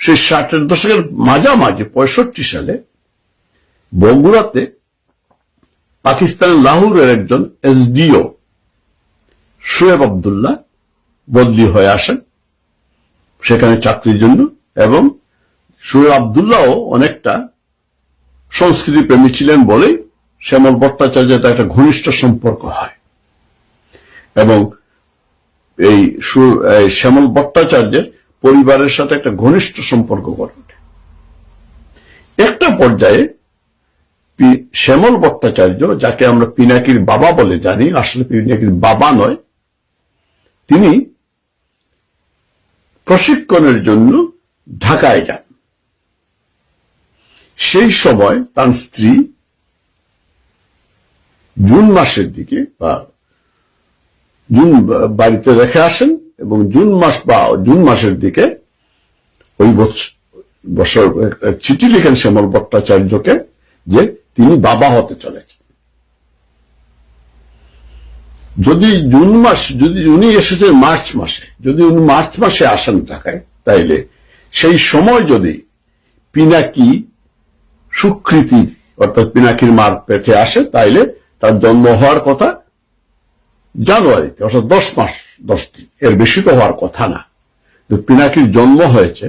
সেই 60-এর দশকের মাঝামাঝি 65 সালে বগুড়াতে পাকিস্তানের লাহোরের একজন এসডিও শোয়েব আব্দুল্লাহ বদলি হয়ে আসেন সেখানে চাকরির জন্য, এবং শোয়েব আব্দুল্লাহও অনেকটা সংস্কৃতি প্রেমী ছিলেন বলেই শ্যামল ভট্টাচার্যের একটা ঘনিষ্ঠ সম্পর্ক হয় এবং এই শ্যামল ভট্টাচার্যের পরিবারের সাথে একটা ঘনিষ্ঠ সম্পর্ক গড়ে ওঠে। একটা পর্যায়ে শ্যামল ভট্টাচার্য, যাকে আমরা পিনাকির বাবা বলে জানি, আসলে পিনাকির বাবা নয়, তিনি প্রশিক্ষণের জন্য ঢাকায় যান। সেই সময় তার স্ত্রী জুন মাসের দিকে বাড়িতে রেখে আসেন এবং জুন মাসের দিকে ওই বছর চিঠি লিখেন শ্যামল ভট্টাচার্যকে যে তিনি বাবা হতে চলেছেন। যদি উনি এসেছেন মার্চ মাসে, যদি উনি মার্চ মাসে আসেন ঢাকায়, তাইলে সেই সময় যদি পিনাকি সুকৃতি অর্থাৎ পিনাকির মার পেটে আসে, তাইলে তার জন্ম হওয়ার কথা জানুয়ারিতে, অর্থাৎ 10 মাস 10 দিন, এর বেশি তো হওয়ার কথা না। পিনাকির জন্ম হয়েছে